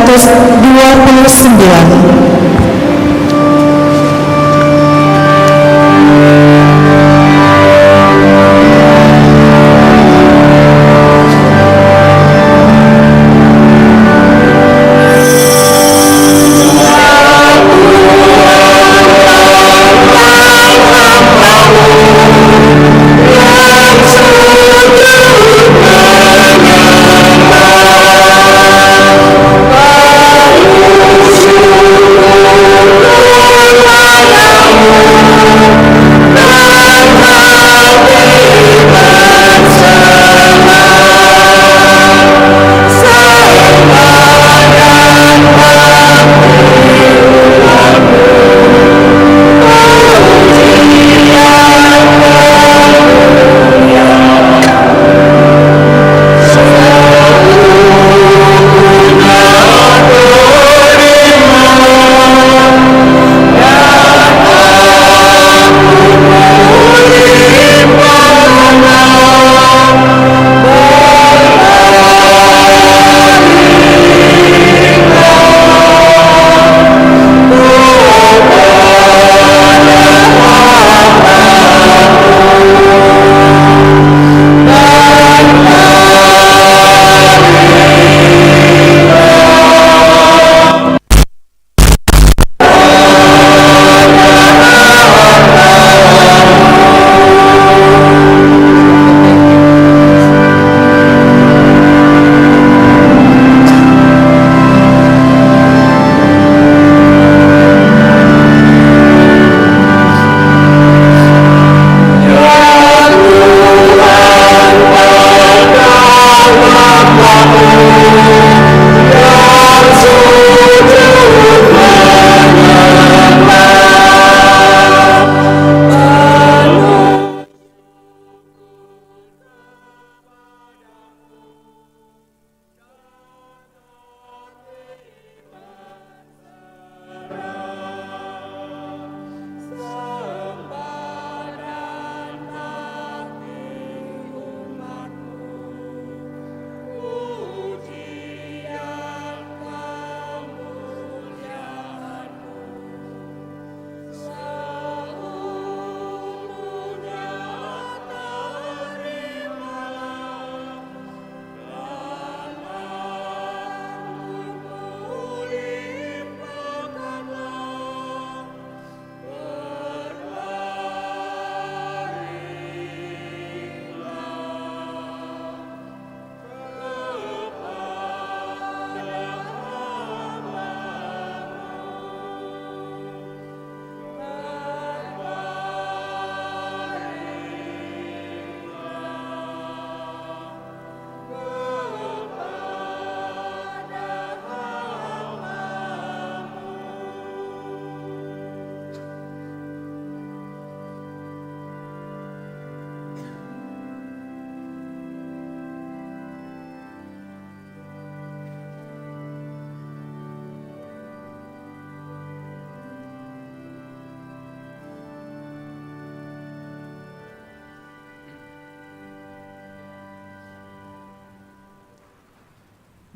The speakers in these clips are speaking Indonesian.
229.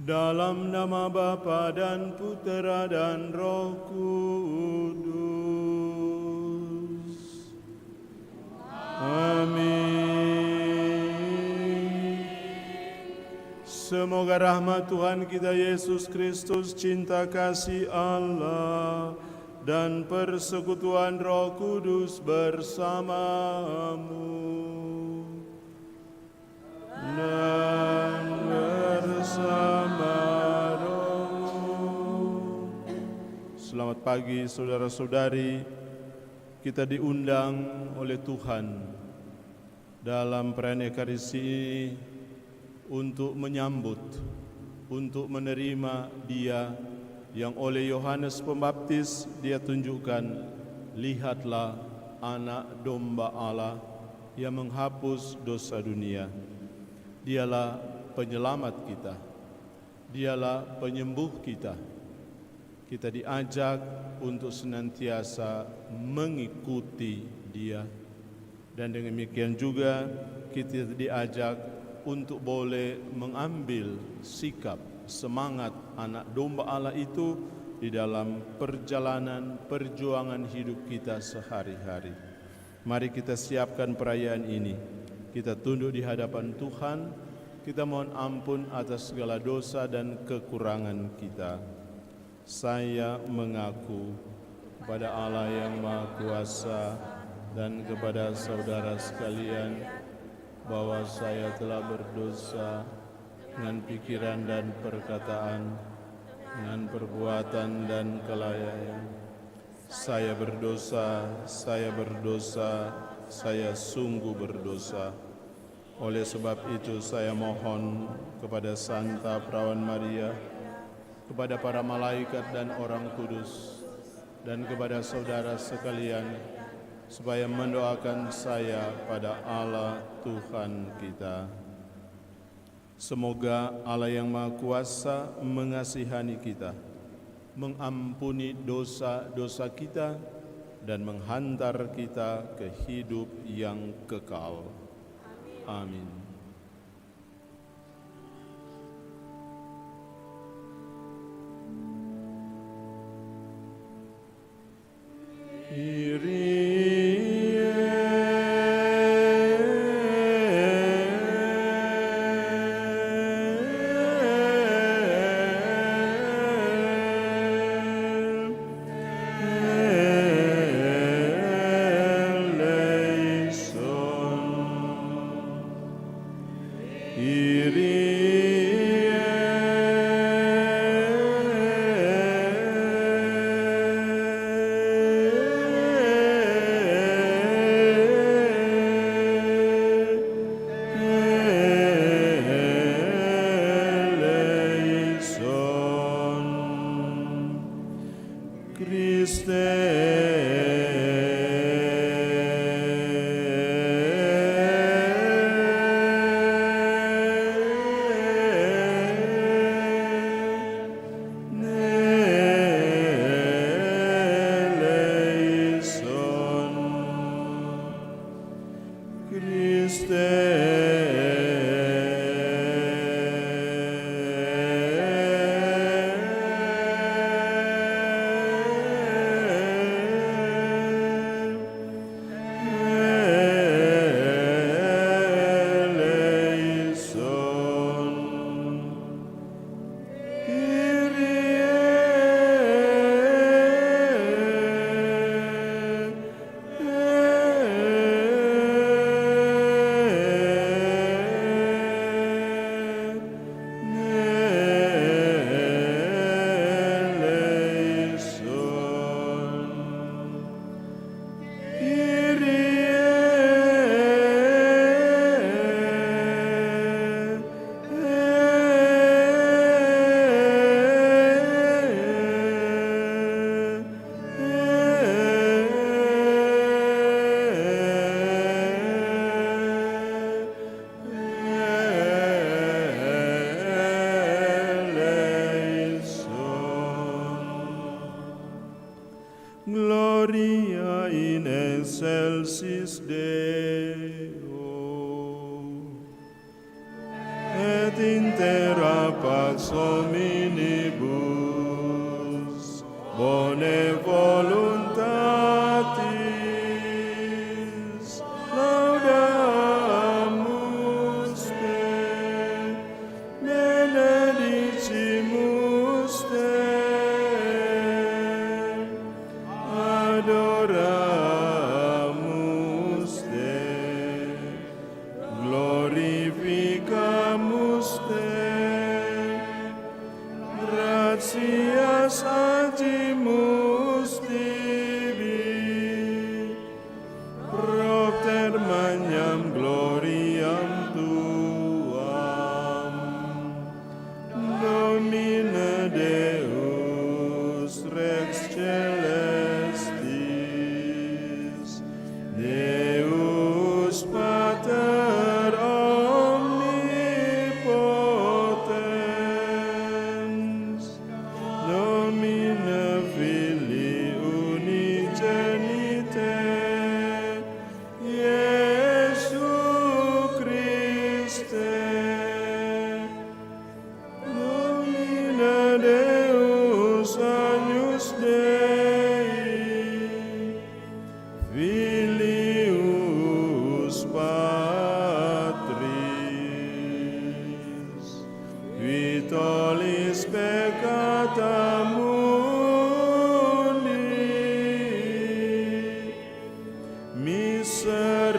Dalam nama Bapa dan Putera dan Roh Kudus. Amin. Semoga rahmat Tuhan kita Yesus Kristus, cinta kasih Allah, dan persekutuan Roh Kudus bersamamu dan bersama rohmu. Selamat pagi saudara-saudari, kita diundang oleh Tuhan dalam perayaan Ekaristi ini untuk menyambut, untuk menerima Dia yang oleh Yohanes Pembaptis Dia tunjukkan, lihatlah anak domba Allah yang menghapus dosa dunia. Dialah penyelamat kita, Dialah penyembuh kita. Kita diajak untuk senantiasa mengikuti Dia, dan dengan demikian juga kita diajak untuk boleh mengambil sikap, semangat anak domba Allah itu di dalam perjalanan perjuangan hidup kita sehari-hari. Mari kita siapkan perayaan ini. Kita tunduk di hadapan Tuhan, kita mohon ampun atas segala dosa dan kekurangan kita. Saya mengaku kepada Allah yang Maha Kuasa dan kepada saudara sekalian bahwa saya telah berdosa dengan pikiran dan perkataan, dengan perbuatan dan kelalaian. Saya berdosa, saya sungguh berdosa. Oleh sebab itu saya mohon kepada Santa Perawan Maria, kepada para malaikat dan orang kudus, dan kepada saudara sekalian, supaya mendoakan saya pada Allah Tuhan kita. Semoga Allah yang Maha Kuasa mengasihani kita, mengampuni dosa-dosa kita, dan menghantar kita ke hidup yang kekal. Amin. Gloria in excelsis Deo, et in terra pax hominibus, bone voluntatis, laudamus te, benedicimus te, adoramus te, glorificamus te, gratias agimus tibi, propter magnam gloriam tuam, Domine Deus Rex Celestis, Deus Pater omnipotens, Domine Filius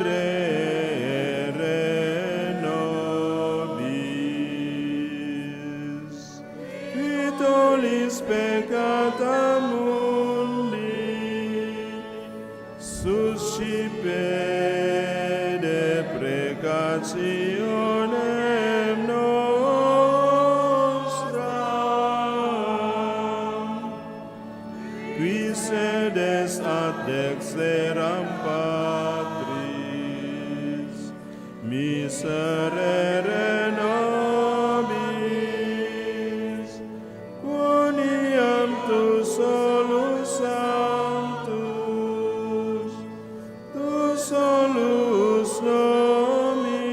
miserere nobis, vitolis peccata mundi, suscipe deprecationem nostram, qui sedes ad dexteram Patris, miserere nobis, quoniam tu solus sanctus, tu solus nominus,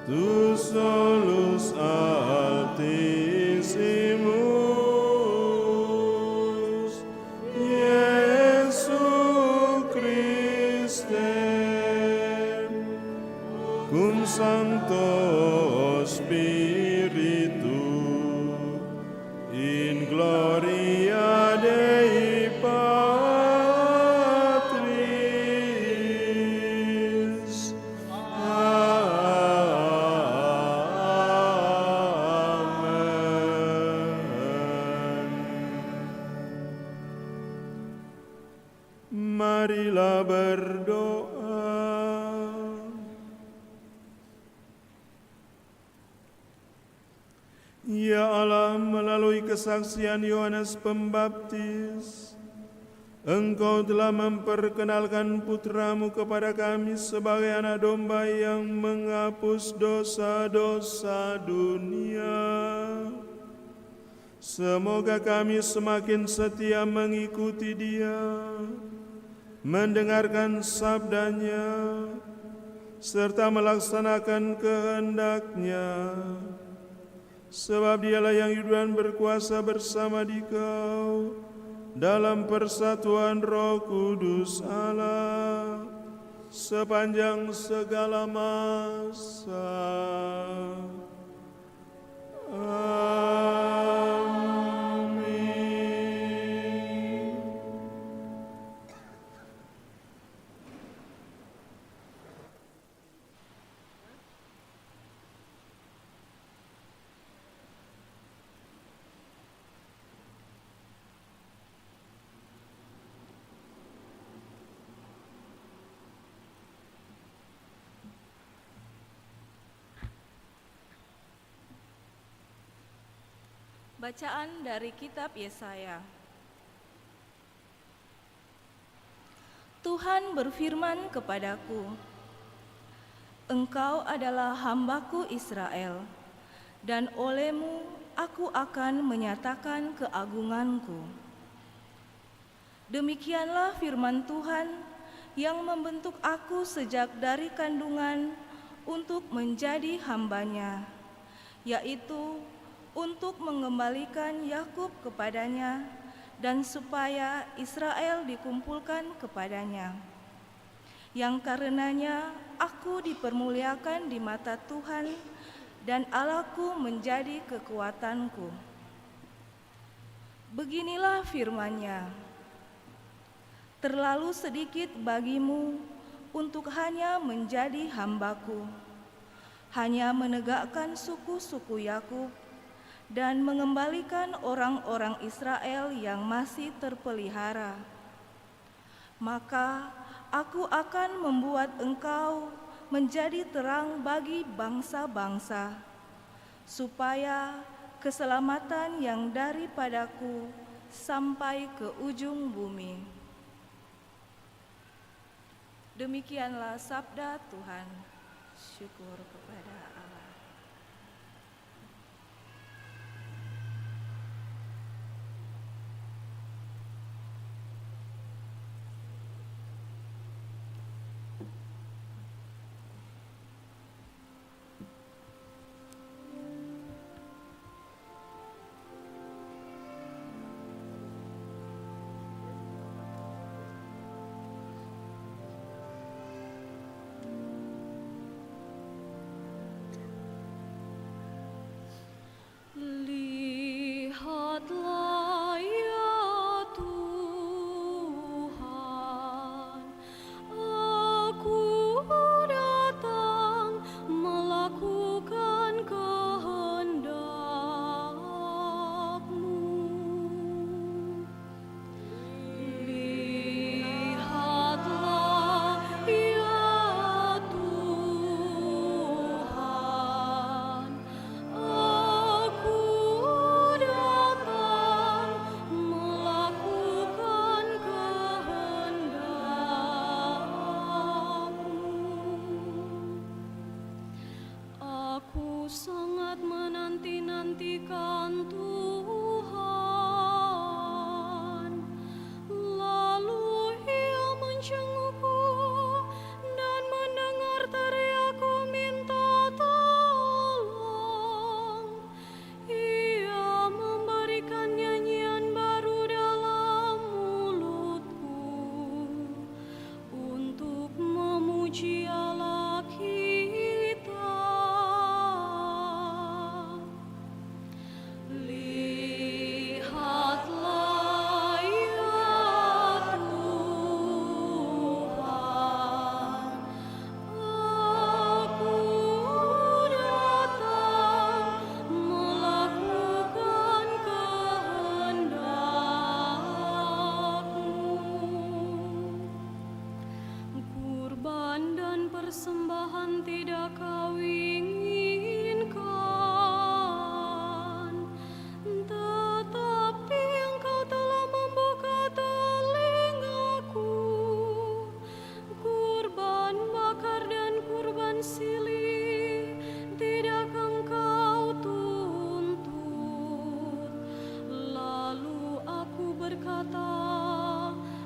tu solus altissimus, Iesu Christe, cum Sancto Spiritu, in gloria Dei Patris. Amen. Marilah berdoa. Ya Allah, melalui kesaksian Yohanes Pembaptis, Engkau telah memperkenalkan putramu kepada kami sebagai anak domba yang menghapus dosa-dosa dunia. Semoga kami semakin setia mengikuti Dia, mendengarkan sabdanya, serta melaksanakan kehendak-Nya. Sebab Dialah yang hidup dan berkuasa bersama Dikau dalam persatuan Roh Kudus Allah sepanjang segala masa. Amin. Bacaan dari kitab Yesaya. Tuhan berfirman kepadaku, Engkau adalah hamba-Ku Israel, dan olehmu aku akan menyatakan keagungan-Ku. Demikianlah firman Tuhan yang membentuk aku sejak dari kandungan untuk menjadi hamba-Nya, yaitu untuk mengembalikan Yakub kepadanya dan supaya Israel dikumpulkan kepadanya, yang karenanya aku dipermuliakan di mata Tuhan dan Allahku menjadi kekuatanku. Beginilah firman-Nya, terlalu sedikit bagimu untuk hanya menjadi hamba-Ku, hanya menegakkan suku-suku Yakub dan mengembalikan orang-orang Israel yang masih terpelihara. Maka aku akan membuat engkau menjadi terang bagi bangsa-bangsa, supaya keselamatan yang daripadaku sampai ke ujung bumi. Demikianlah sabda Tuhan. Syukur kepada Allah. Lihatlah ya Tuhan, aku datang melakukan kehendak-Mu. Kurban dan persembahan tidak Kau inginkan, tetapi Engkau telah membuka telingaku. Kurban bakar dan kurban silih tidak Engkau tuntut. Lalu aku berkata,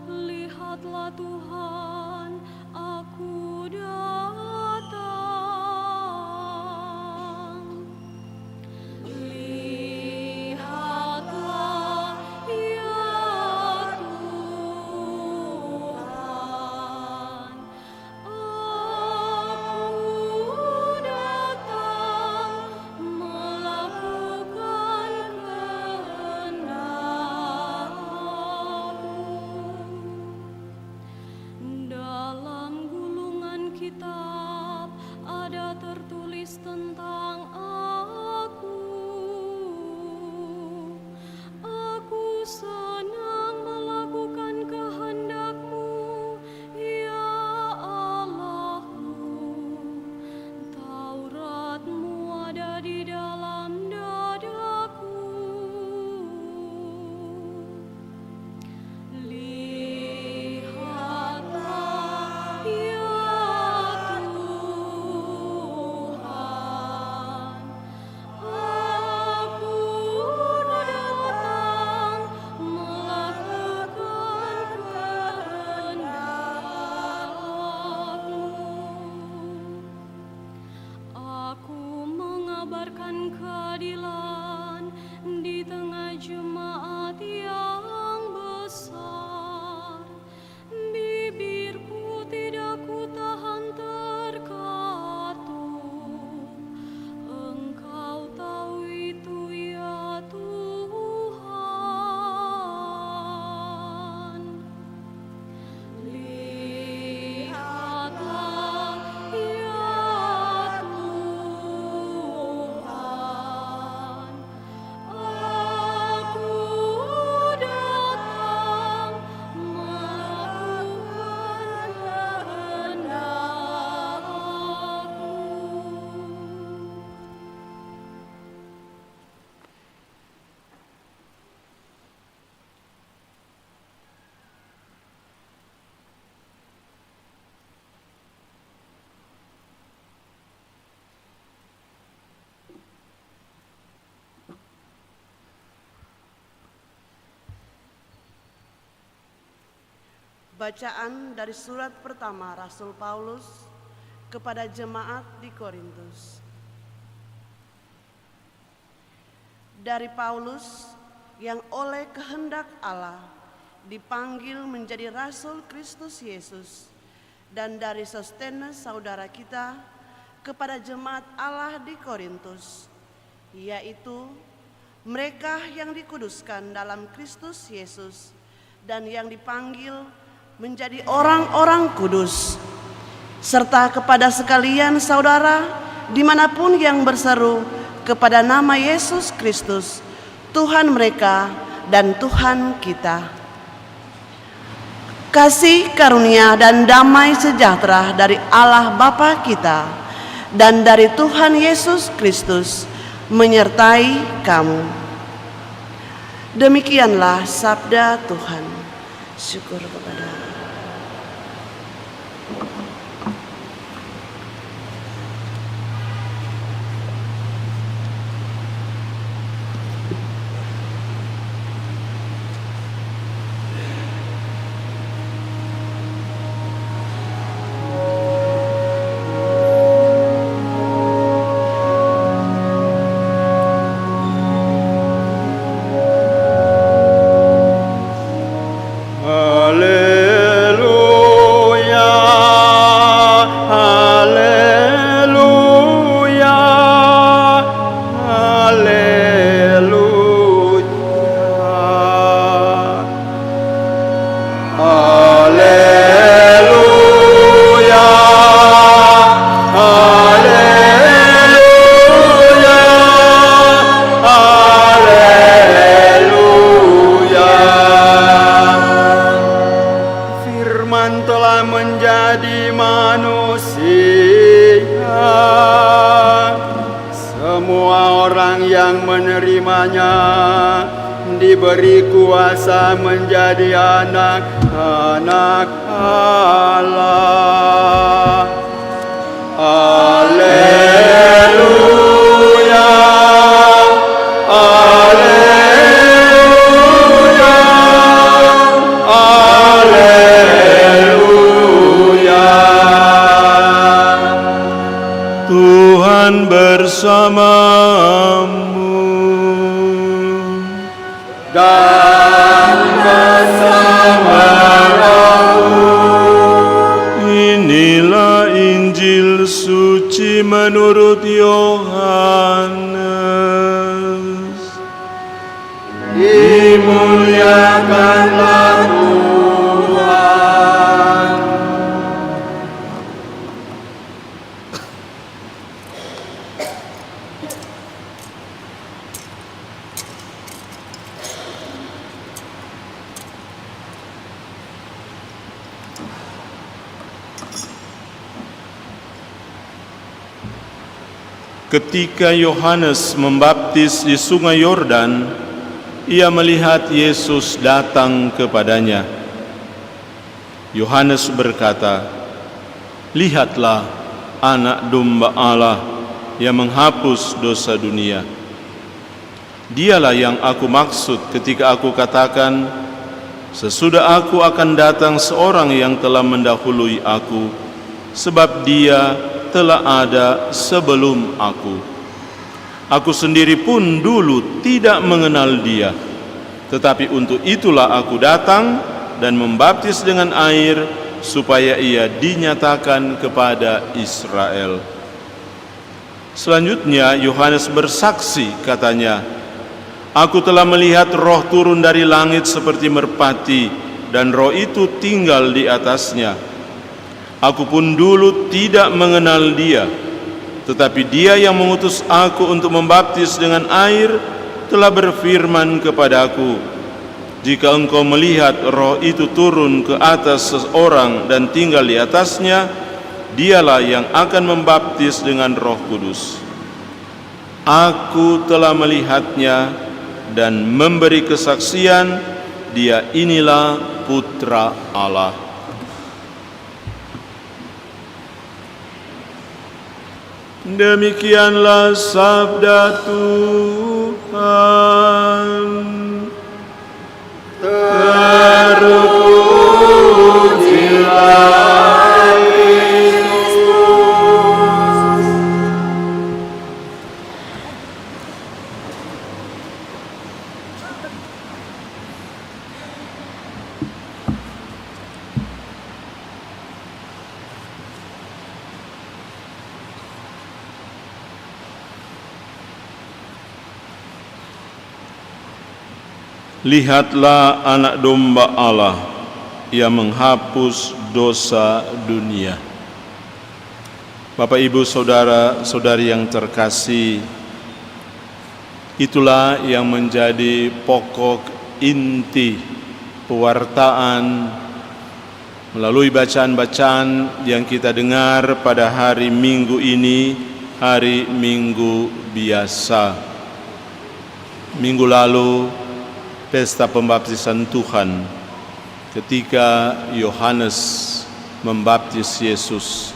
lihatlah Tuhan, aku datang. Lihatlah ya Tuhan, aku datang melakukan kehendak-Mu. Dalam gulungan kitab ada tertulis tentang aku. Aku senang melakukan kehendak-Mu, ya Allahku. Taurat-Mu ada di dalam dadaku. Lihatlah ya Tuhan, aku datang melakukan kehendak-Mu. Aku mengabarkan keadilan di tengah jemaat yang besar. Bibirku tidak kutahan terkatup. Engkau tahu itu ya Tuhan. Lihatlah ya Tuhan, aku datang melakukan kehendak-Mu. Bacaan dari surat pertama Rasul Paulus kepada jemaat di Korintus. Dari Paulus yang oleh kehendak Allah dipanggil menjadi Rasul Kristus Yesus, dan dari Sostenes saudara kita kepada jemaat Allah di Korintus, yaitu mereka yang dikuduskan dalam Kristus Yesus dan yang dipanggil menjadi orang-orang kudus, serta kepada sekalian saudara dimanapun yang berseru kepada nama Yesus Kristus, Tuhan mereka dan Tuhan kita. Kasih karunia dan damai sejahtera dari Allah Bapa kita dan dari Tuhan Yesus Kristus menyertai kamu. Demikianlah sabda Tuhan. Syukur kepada Allah. Haleluya. diberi kuasa menjadi anak-anak Allah. Haleluya, haleluya, haleluya. Tuhan bersamamu Dan bersama Inilah Injil suci menurut Yohanes. dimuliakanlah Tuhan. Ketika Yohanes membaptis di Sungai Yordan, ia melihat Yesus datang kepadanya. Yohanes berkata, "Lihatlah Anak Domba Allah yang menghapus dosa dunia. Dialah yang aku maksud ketika aku katakan, sesudah aku akan datang seorang yang telah mendahului aku, sebab dia telah ada sebelum aku. Aku sendiri pun dulu tidak mengenal dia, tetapi untuk itulah aku datang dan membaptis dengan air, supaya ia dinyatakan kepada Israel." Selanjutnya Yohanes bersaksi, katanya, "Aku telah melihat roh turun dari langit seperti merpati, dan roh itu tinggal di atasnya. Aku pun dulu tidak mengenal dia, tetapi dia yang mengutus aku untuk membaptis dengan air telah berfirman kepadaku, jika engkau melihat roh itu turun ke atas seseorang dan tinggal di atasnya, dialah yang akan membaptis dengan Roh Kudus. Aku telah melihatnya dan memberi kesaksian, dia inilah Putra Allah." Demikianlah sabda Tuhan. Terpujilah Kristus. Lihatlah Anak Domba Allah yang menghapus dosa dunia. Bapak, Ibu, saudara-saudari yang terkasih, itulah yang menjadi pokok inti pewartaan melalui bacaan-bacaan yang kita dengar pada hari Minggu ini, hari Minggu biasa. Minggu lalu pesta pembaptisan Tuhan, ketika Yohanes membaptis Yesus,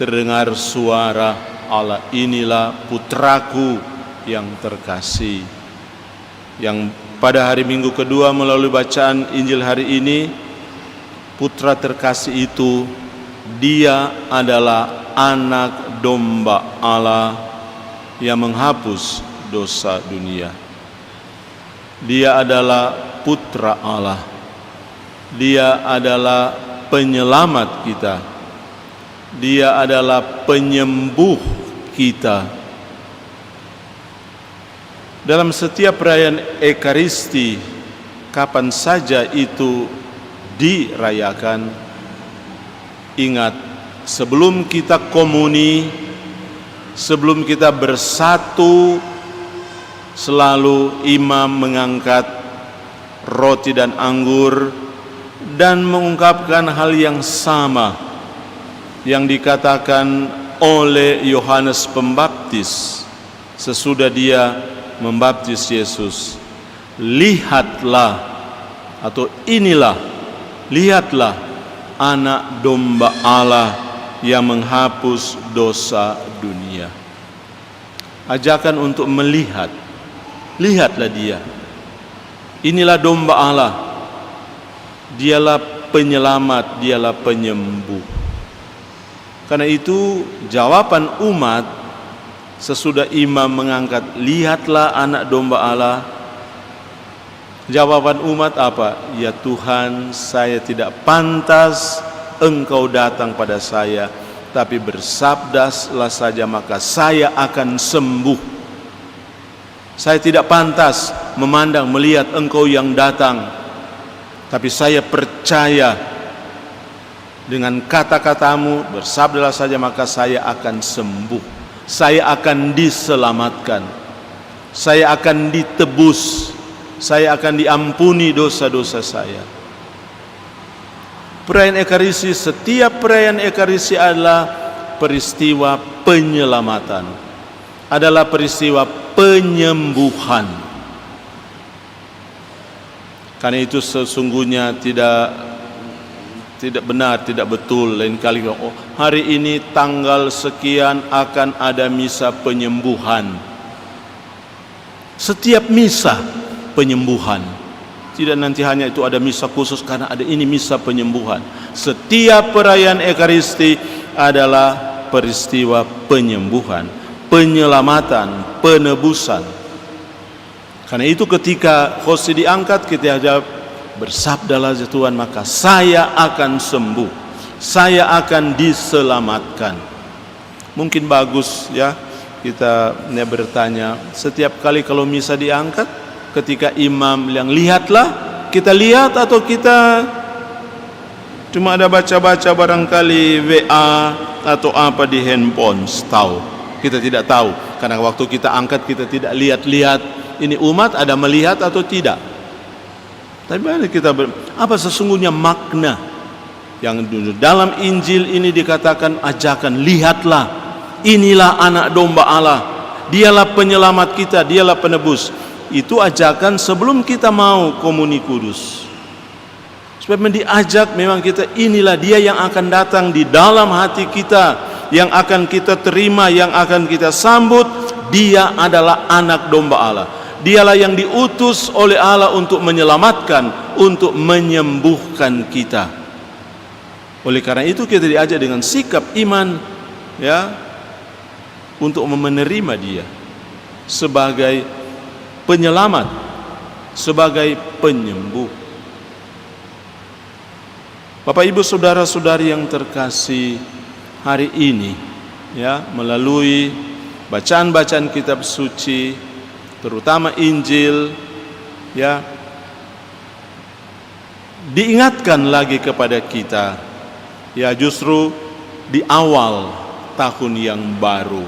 terdengar suara Allah, "Inilah putraku yang terkasih." Yang pada hari Minggu kedua melalui bacaan Injil hari ini, putra terkasih itu, dia adalah Anak Domba Allah yang menghapus dosa dunia. Dia adalah Putra Allah. Dia adalah penyelamat kita. Dia adalah penyembuh kita. Dalam setiap perayaan Ekaristi, kapan saja itu dirayakan, ingat, sebelum kita komuni, sebelum kita bersatu, selalu imam mengangkat roti dan anggur dan mengungkapkan hal yang sama yang dikatakan oleh Yohanes Pembaptis sesudah dia membaptis Yesus. lihatlah atau inilah, lihatlah anak domba Allah yang menghapus dosa dunia. Ajakan untuk melihat, lihatlah dia. Inilah domba Allah. Dialah penyelamat, dialah penyembuh. Karena itu jawaban umat sesudah imam mengangkat, lihatlah anak domba Allah. Jawaban umat apa? Ya Tuhan, saya tidak pantas Engkau datang pada saya, tapi bersabdalah saja maka saya akan sembuh. Saya tidak pantas memandang, melihat Engkau yang datang, tapi saya percaya dengan kata-katamu, bersabdalah saja maka saya akan sembuh. Saya akan diselamatkan. Saya akan ditebus. Saya akan diampuni dosa-dosa saya. Perayaan Ekaristi, setiap perayaan Ekaristi adalah peristiwa penyelamatan, adalah peristiwa penyembuhan. Karena itu sesungguhnya tidak benar, tidak betul. Lain kali, oh, hari ini tanggal sekian akan ada misa penyembuhan. Setiap misa penyembuhan. Tidak nanti hanya itu ada misa khusus karena ada ini misa penyembuhan. Setiap perayaan Ekaristi adalah peristiwa penyembuhan, penyelamatan, penebusan. Karena itu ketika Hosti diangkat, kita jawab, bersabdalah Tuhan maka saya akan sembuh, saya akan diselamatkan. Mungkin bagus ya kita bertanya, setiap kali kalau misa diangkat, ketika imam yang lihatlah, kita lihat atau kita cuma ada baca-baca barangkali WA atau apa di handphone, tahu? Kita tidak tahu, karena waktu kita angkat kita tidak lihat-lihat ini umat ada melihat atau tidak. Tapi bagaimana kita apa sesungguhnya makna yang dalam Injil ini dikatakan ajakan, lihatlah, inilah anak domba Allah, dialah penyelamat kita, dialah penebus. Itu ajakan sebelum kita mau komuni kudus. Supaya diajak memang kita, inilah dia yang akan datang di dalam hati kita, yang akan kita terima, yang akan kita sambut. Dia adalah anak domba Allah. Dialah yang diutus oleh Allah untuk menyelamatkan, untuk menyembuhkan kita. Oleh karena itu kita diajak dengan sikap iman, ya, untuk menerima dia sebagai penyelamat, sebagai penyembuh. Bapak Ibu saudara-saudari yang terkasih, hari ini ya, melalui bacaan-bacaan kitab suci, terutama Injil, ya, diingatkan lagi kepada kita, ya, justru di awal tahun yang baru,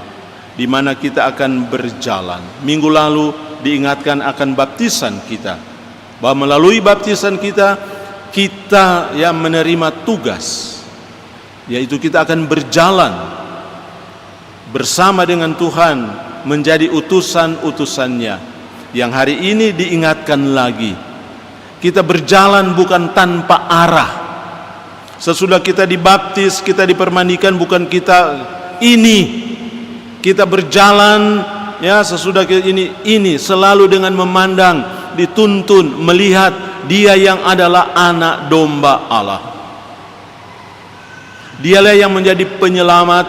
di mana kita akan berjalan. Minggu lalu diingatkan akan baptisan kita, bahwa melalui baptisan kita ya menerima tugas, yaitu kita akan berjalan bersama dengan Tuhan menjadi utusan-utusannya. Yang hari ini diingatkan lagi, kita berjalan bukan tanpa arah. Sesudah kita dibaptis, kita dipermandikan, bukan kita berjalan, ya, sesudah ini selalu dengan memandang, dituntun melihat dia yang adalah anak domba Allah. Dialah yang menjadi penyelamat,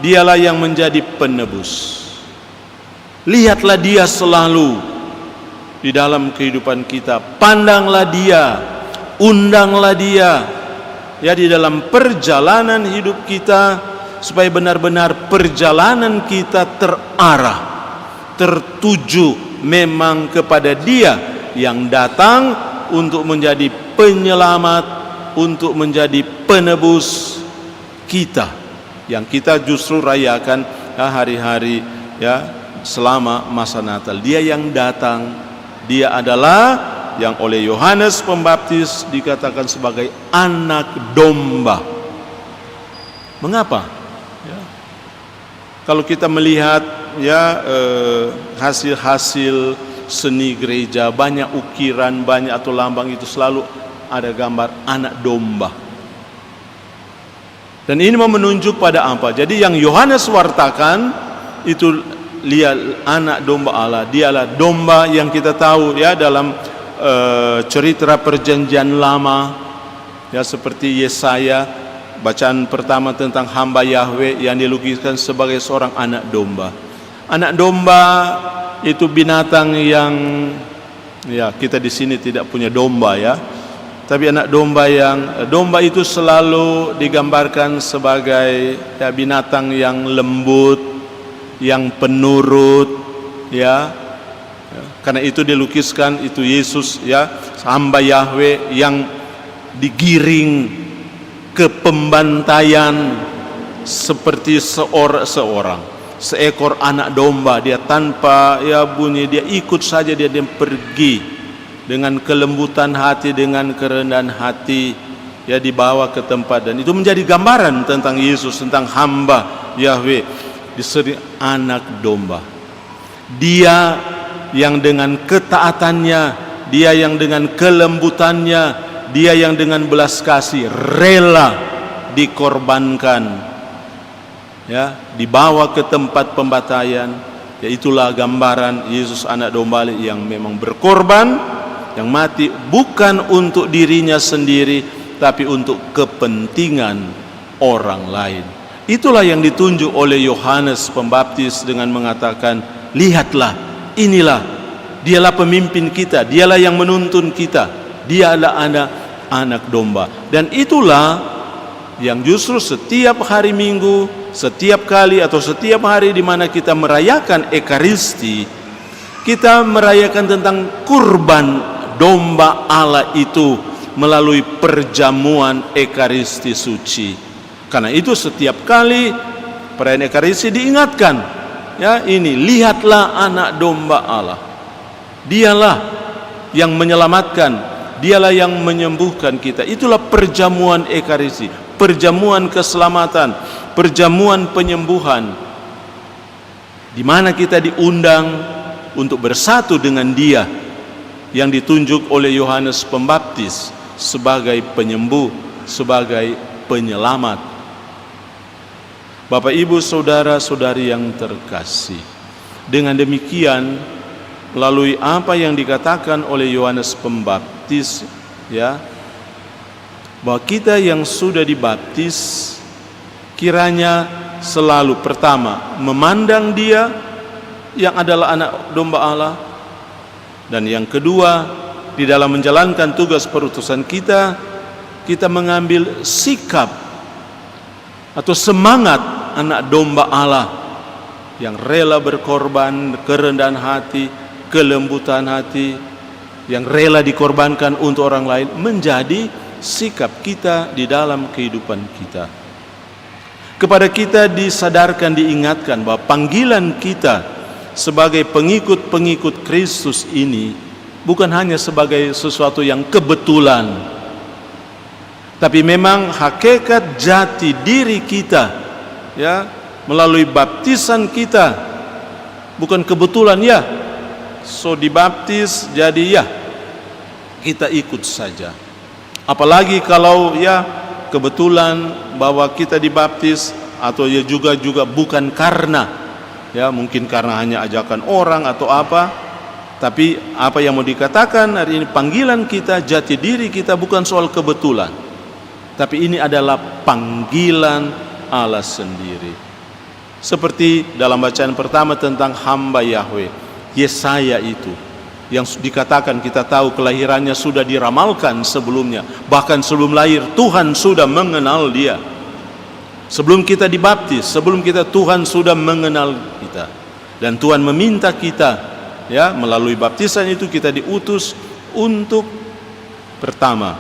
dialah yang menjadi penebus. Lihatlah dia selalu di dalam kehidupan kita, pandanglah dia, undanglah dia, ya, di dalam perjalanan hidup kita, supaya benar-benar perjalanan kita terarah, tertuju memang kepada dia yang datang untuk menjadi penyelamat, untuk menjadi penebus kita, yang kita justru rayakan hari-hari, ya, selama masa Natal. Dia yang datang, dia adalah yang oleh Yohanes Pembaptis dikatakan sebagai anak domba. Mengapa? Ya. Kalau kita melihat, ya, hasil-hasil seni gereja, banyak ukiran, banyak atau lambang itu selalu ada gambar anak domba. Dan ini mau menunjuk pada apa? Jadi yang Yohanes wartakan itu lihat anak domba Allah. Dialah domba yang kita tahu ya dalam cerita perjanjian lama ya, seperti Yesaya bacaan pertama tentang hamba Yahweh yang dilukiskan sebagai seorang anak domba. Anak domba itu binatang yang ya kita di sini tidak punya domba ya. Tapi anak domba itu selalu digambarkan sebagai ya, binatang yang lembut, yang penurut, ya. Karena itu dilukiskan itu Yesus ya, hamba Yahweh yang digiring ke pembantaian seperti seekor anak domba. Dia tanpa ya bunyi, dia ikut saja, dia pergi dengan kelembutan hati, dengan kerendahan hati, ya dibawa ke tempat. Dan itu menjadi gambaran tentang Yesus, tentang hamba Yahweh, disebut anak domba. Dia yang dengan ketaatannya, dia yang dengan kelembutannya, dia yang dengan belas kasih rela dikorbankan, ya dibawa ke tempat pembantaian. Ya itulah gambaran Yesus anak domba yang memang berkorban, yang mati bukan untuk dirinya sendiri, tapi untuk kepentingan orang lain. Itulah yang ditunjuk oleh Yohanes Pembaptis dengan mengatakan, lihatlah, inilah, dialah pemimpin kita, dialah yang menuntun kita, dialah anak domba. Dan itulah yang justru setiap hari Minggu, setiap kali atau setiap hari di mana kita merayakan Ekaristi, kita merayakan tentang kurban domba Allah itu melalui perjamuan Ekaristi suci. Karena itu setiap kali perayaan Ekaristi diingatkan, ya ini lihatlah anak domba Allah. Dialah yang menyelamatkan, dialah yang menyembuhkan kita. Itulah perjamuan Ekaristi, perjamuan keselamatan, perjamuan penyembuhan, di mana kita diundang untuk bersatu dengan Dia yang ditunjuk oleh Yohanes Pembaptis sebagai penyembuh, sebagai penyelamat. Bapak, Ibu, saudara-saudari yang terkasih, dengan demikian melalui apa yang dikatakan oleh Yohanes Pembaptis, ya, bahwa kita yang sudah dibaptis kiranya selalu pertama memandang Dia yang adalah anak domba Allah. Dan yang kedua, di dalam menjalankan tugas perutusan kita, kita mengambil sikap atau semangat anak domba Allah yang rela berkorban, kerendahan hati, kelembutan hati, yang rela dikorbankan untuk orang lain, menjadi sikap kita di dalam kehidupan kita. Kepada kita disadarkan, diingatkan bahwa panggilan kita sebagai pengikut-pengikut Kristus ini bukan hanya sebagai sesuatu yang kebetulan, tapi memang hakikat jati diri kita, ya, melalui baptisan kita bukan kebetulan ya. So dibaptis jadi ya kita ikut saja. Apalagi kalau ya kebetulan bahwa kita dibaptis, atau ya juga bukan karena ya mungkin karena hanya ajakan orang atau apa. Tapi apa yang mau dikatakan hari ini, panggilan kita, jati diri kita bukan soal kebetulan, tapi ini adalah panggilan Allah sendiri. Seperti dalam bacaan pertama tentang hamba Yahweh, Yesaya itu, yang dikatakan kita tahu kelahirannya sudah diramalkan sebelumnya. Bahkan sebelum lahir Tuhan sudah mengenal dia. Sebelum kita dibaptis, sebelum kita, Tuhan sudah mengenal kita. Dan Tuhan meminta kita, ya, melalui baptisan itu kita diutus untuk pertama,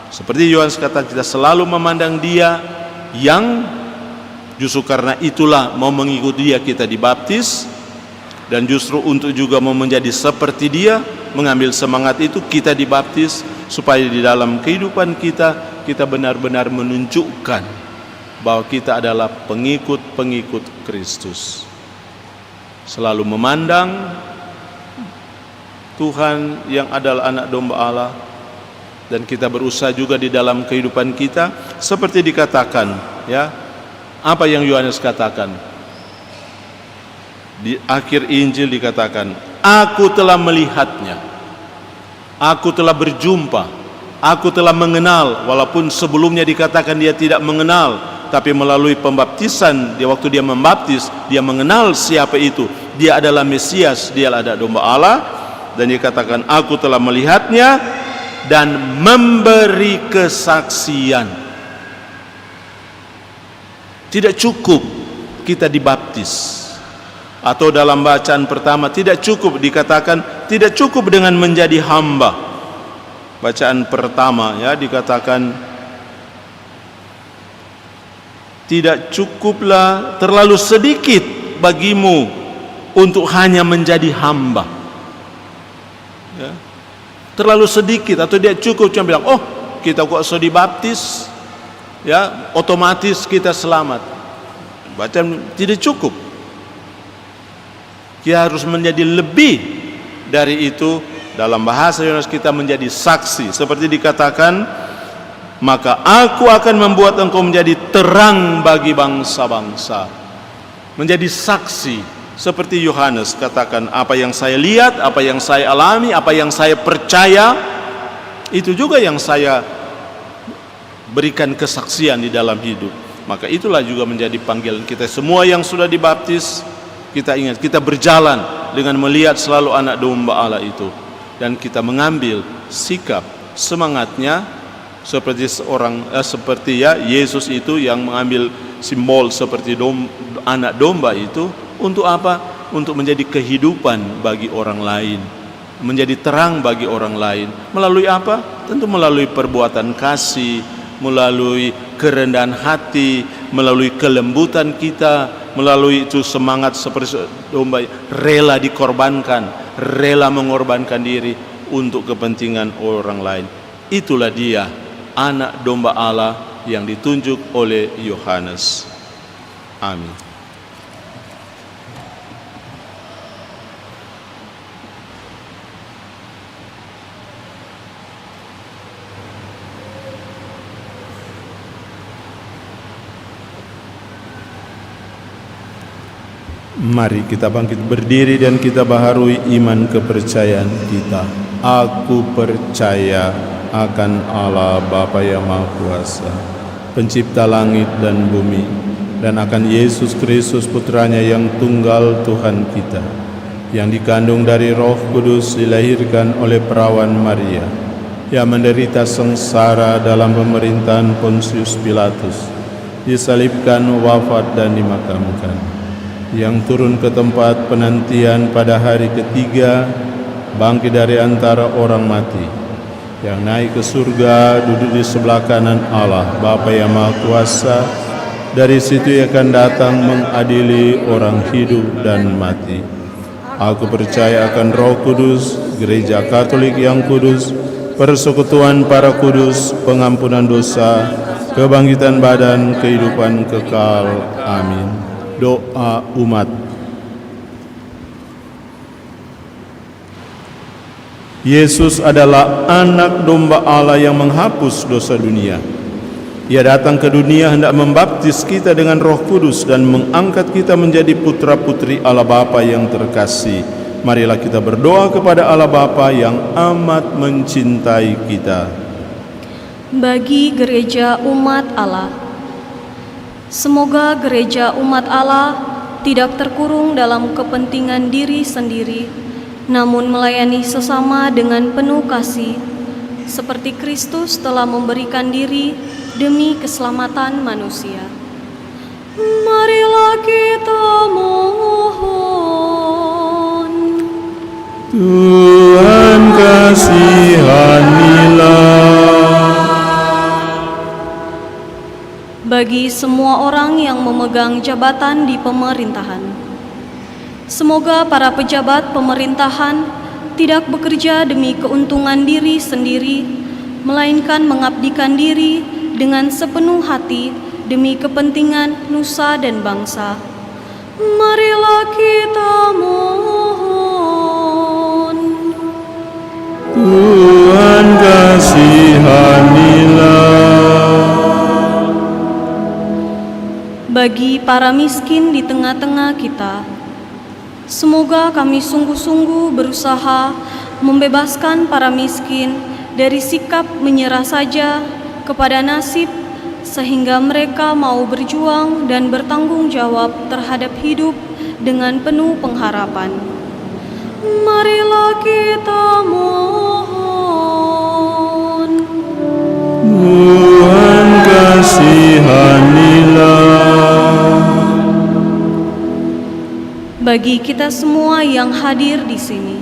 seperti Yohanes kata, kita selalu memandang Dia, yang justru karena itulah mau mengikuti Dia kita dibaptis. Dan justru untuk juga mau menjadi seperti Dia, mengambil semangat itu kita dibaptis, supaya di dalam kehidupan kita benar-benar menunjukkan bahwa kita adalah pengikut-pengikut Kristus. Selalu memandang Tuhan yang adalah anak domba Allah, dan kita berusaha juga di dalam kehidupan kita seperti dikatakan, ya, apa yang Yohanes katakan di akhir Injil, dikatakan, aku telah melihatnya, aku telah berjumpa, aku telah mengenal. Walaupun sebelumnya dikatakan dia tidak mengenal, tapi melalui pembaptisan, waktu dia membaptis, dia mengenal siapa itu. Dia adalah Mesias, dia adalah domba Allah. Dan dikatakan, aku telah melihatnya dan memberi kesaksian. Tidak cukup kita dibaptis, atau dalam bacaan pertama tidak cukup dikatakan, tidak cukup dengan menjadi hamba. Bacaan pertama, ya, dikatakan tidak cukuplah, terlalu sedikit bagimu untuk hanya menjadi hamba, ya. Terlalu sedikit, atau dia cukup cuma bilang, oh kita kok sudah dibaptis, ya, otomatis kita selamat. Bacaan tidak cukup. Kita harus menjadi lebih dari itu. Dalam bahasa Yohanes kita menjadi saksi, seperti dikatakan, maka aku akan membuat engkau menjadi terang bagi bangsa-bangsa. Menjadi saksi, seperti Yohanes katakan, apa yang saya lihat, apa yang saya alami, apa yang saya percaya, itu juga yang saya berikan kesaksian di dalam hidup. Maka itulah juga menjadi panggilan kita semua yang sudah dibaptis. Kita ingat, kita berjalan dengan melihat selalu anak domba Allah itu, dan kita mengambil sikap semangatnya seperti seperti ya Yesus itu yang mengambil simbol seperti anak domba itu. Untuk apa? Untuk menjadi kehidupan bagi orang lain, menjadi terang bagi orang lain. Melalui apa? Tentu melalui perbuatan kasih, melalui kerendahan hati, melalui kelembutan kita, melalui itu semangat seperti domba, rela dikorbankan, rela mengorbankan diri untuk kepentingan orang lain. Itulah dia, anak domba Allah yang ditunjuk oleh Yohanes. Amin. Mari kita bangkit berdiri dan kita baharui iman kepercayaan kita. Aku percaya akan Allah Bapa yang Maha Kuasa, pencipta langit dan bumi, dan akan Yesus Kristus Putranya yang tunggal Tuhan kita, yang dikandung dari Roh Kudus, dilahirkan oleh perawan Maria, yang menderita sengsara dalam pemerintahan Pontius Pilatus, disalibkan, wafat dan dimakamkan, yang turun ke tempat penantian pada hari ketiga, bangkit dari antara orang mati, yang naik ke surga, duduk di sebelah kanan Allah Bapa yang Maha Kuasa. Dari situ ia akan datang mengadili orang hidup dan mati. Aku percaya akan Roh Kudus, Gereja Katolik yang kudus, persekutuan para kudus, pengampunan dosa, kebangkitan badan, kehidupan kekal. Amin. Doa umat. Yesus adalah anak domba Allah yang menghapus dosa dunia. Ia datang ke dunia hendak membaptis kita dengan Roh Kudus dan mengangkat kita menjadi putra-putri Allah Bapa yang terkasih. Marilah kita berdoa kepada Allah Bapa yang amat mencintai kita. Bagi gereja umat Allah, semoga gereja umat Allah tidak terkurung dalam kepentingan diri sendiri, namun melayani sesama dengan penuh kasih, seperti Kristus telah memberikan diri demi keselamatan manusia. Marilah kita mohon. Tuhan kasihanilah. Bagi semua orang yang memegang jabatan di pemerintahan, semoga para pejabat pemerintahan tidak bekerja demi keuntungan diri sendiri, melainkan mengabdikan diri dengan sepenuh hati demi kepentingan nusa dan bangsa. Marilah kita mohon. Tuhan kasihanilah. Bagi para miskin di tengah-tengah kita, semoga kami sungguh-sungguh berusaha membebaskan para miskin dari sikap menyerah saja kepada nasib, sehingga mereka mau berjuang dan bertanggung jawab terhadap hidup dengan penuh pengharapan. Marilah kita mohon. Tuhan kasihanilah. Bagi kita semua yang hadir di sini,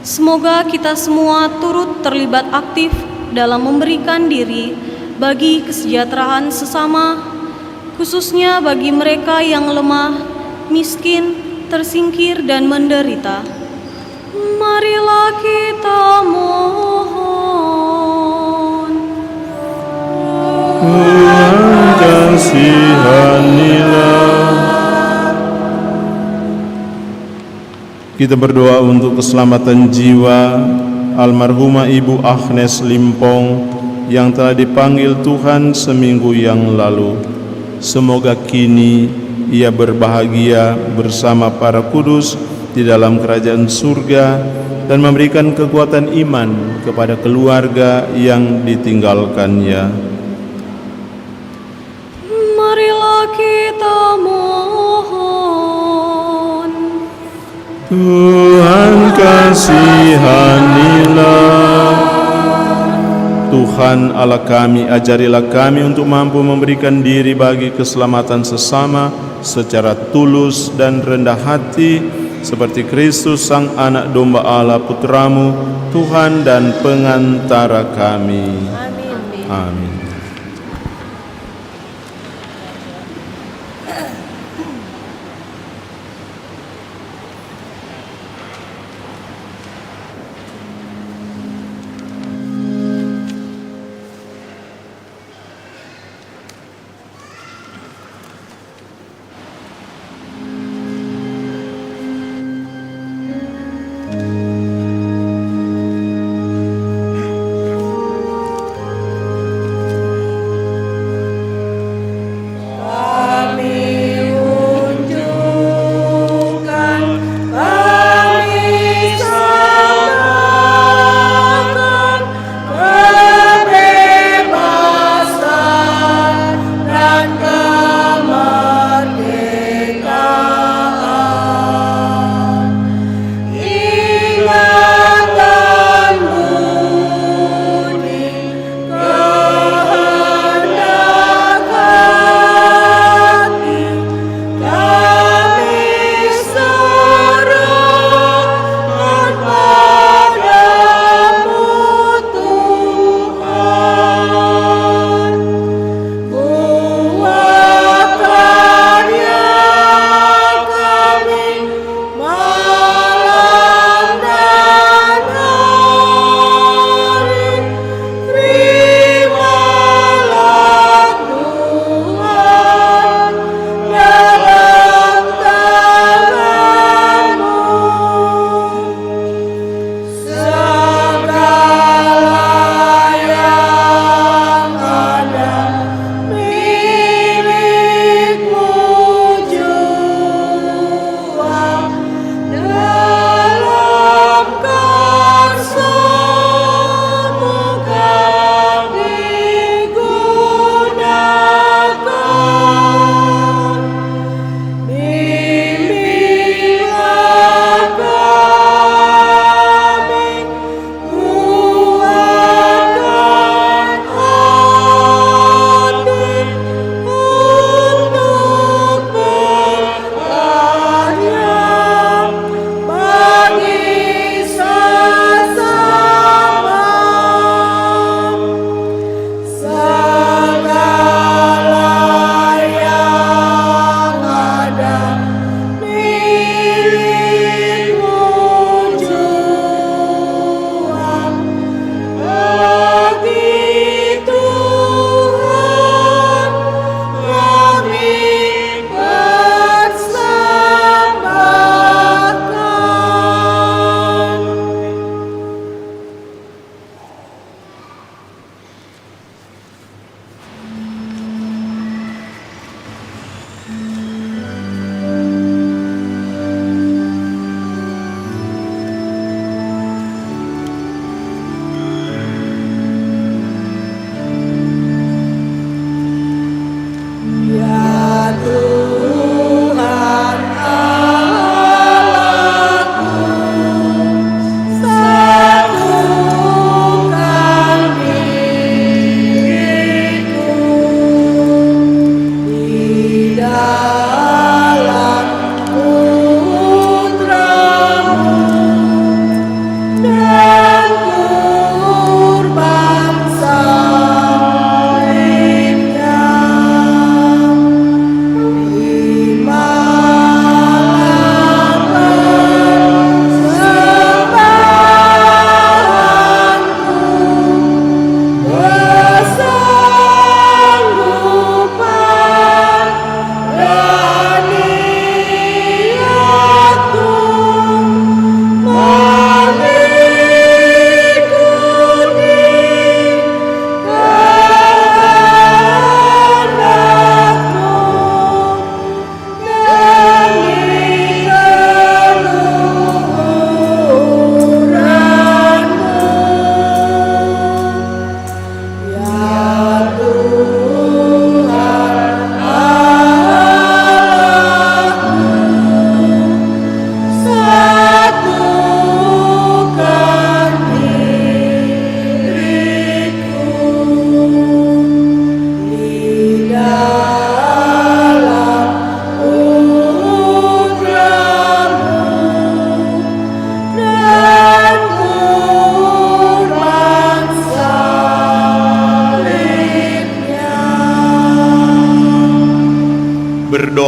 semoga kita semua turut terlibat aktif dalam memberikan diri bagi kesejahteraan sesama, khususnya bagi mereka yang lemah, miskin, tersingkir, dan menderita. Marilah kita mohon. Tuhan kasihanilah. Kita berdoa untuk keselamatan jiwa almarhumah Ibu Agnes Limpong yang telah dipanggil Tuhan seminggu yang lalu. Semoga kini ia berbahagia bersama para kudus di dalam kerajaan surga dan memberikan kekuatan iman kepada keluarga yang ditinggalkannya. Marilah kita mohon. Tuhan kasihanilah. Tuhan Allah kami, ajarilah kami untuk mampu memberikan diri bagi keselamatan sesama secara tulus dan rendah hati, seperti Kristus Sang Anak Domba Allah, Putramu, Tuhan dan pengantara kami. Amin.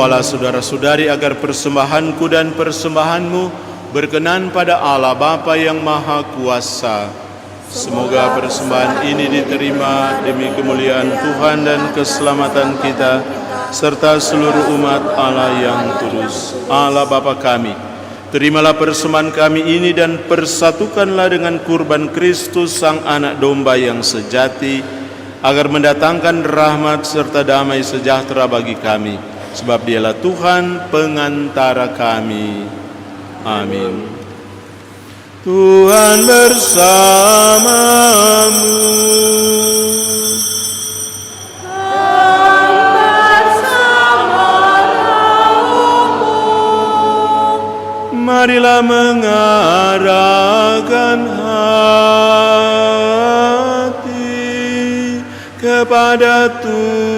Berdoalah saudara-saudari agar persembahanku dan persembahanmu berkenan pada Allah Bapa yang Maha Kuasa. Semoga persembahan ini diterima demi kemuliaan Tuhan dan keselamatan kita, serta seluruh umat Allah yang tulus. Allah Bapa kami, terimalah persembahan kami ini dan persatukanlah dengan kurban Kristus Sang Anak Domba yang sejati, agar mendatangkan rahmat serta damai sejahtera bagi kami, sebab Dialah Tuhan pengantara kami. Amin. Tuhan bersamamu. Marilah mengarahkan hati kepada Tuhan.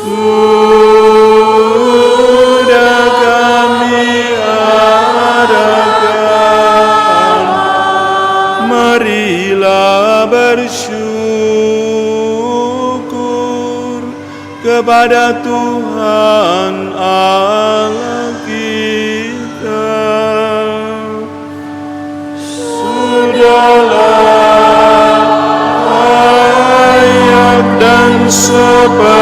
Sudah kami adakan, marilah bersyukur kepada Tuhan Allah kita. Sudahlah layak dan sepantasnya,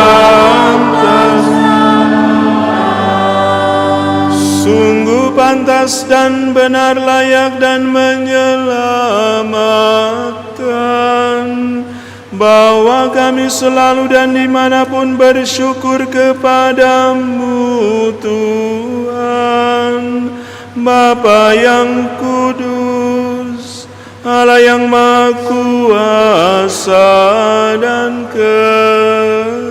sungguh pantas dan benar, layak dan menyelamatkan, bahwa kami selalu dan dimanapun bersyukur kepadamu Tuhan, Bapa yang kudus, Allah yang Maha Kuasa dan kekal.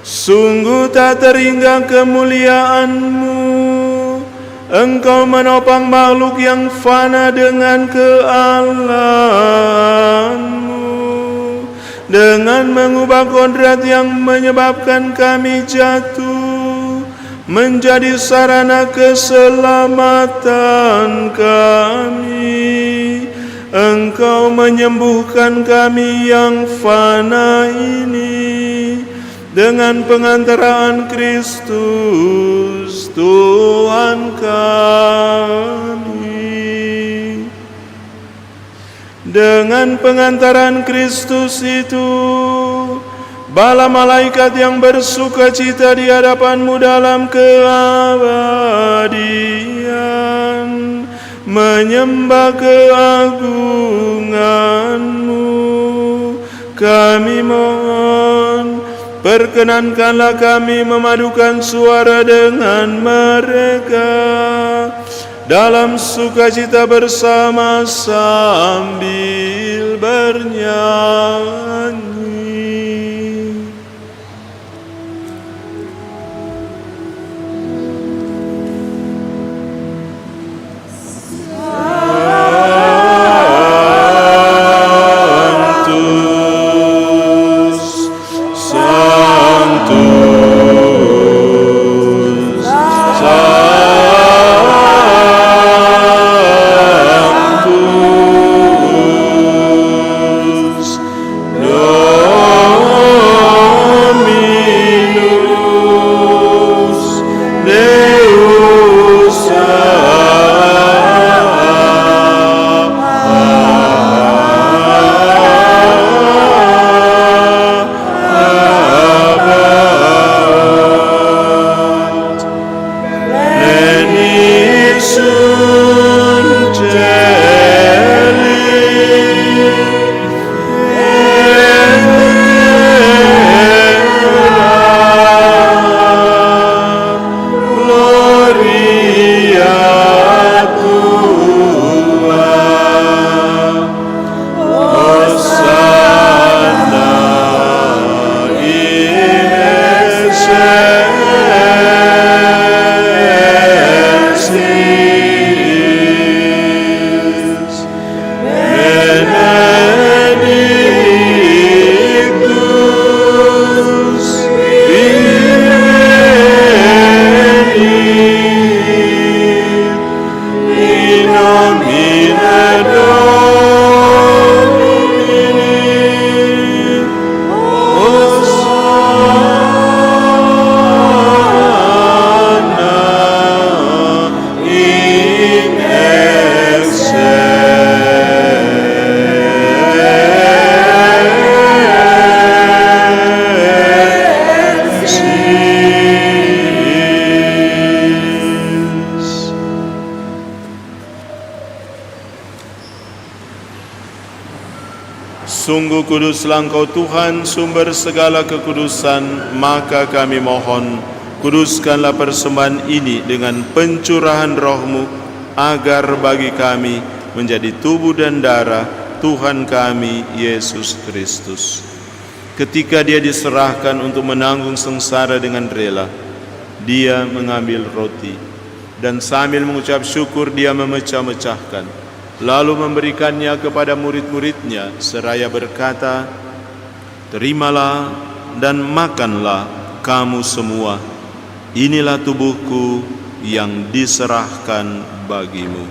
Sungguh tak terhingga kemuliaan-Mu, Engkau menopang makhluk yang fana dengan kealahan-Mu, dengan mengubah kodrat yang menyebabkan kami jatuh menjadi sarana keselamatan kami. Engkau menyembuhkan kami yang fana ini dengan pengantaraan Kristus Tuhan kami. Dengan pengantaran Kristus itu, bala malaikat yang bersuka cita di hadapan-Mu dalam keabadian menyembah keagungan-Mu. Kami mohon, perkenankanlah kami memadukan suara dengan mereka dalam sukacita bersama sambil bernyanyi. Sanctus, Sungguh kuduslah Engkau Tuhan, sumber segala kekudusan, maka kami mohon, kuduskanlah persembahan ini dengan pencurahan roh-Mu, agar bagi kami menjadi tubuh dan darah Tuhan kami, Yesus Kristus. Ketika Dia diserahkan untuk menanggung sengsara dengan rela, Dia mengambil roti, dan sambil mengucap syukur Dia memecah-mecahkan, lalu memberikannya kepada murid-muridnya seraya berkata, "Terimalah dan makanlah kamu semua. Inilah tubuhku yang diserahkan bagimu."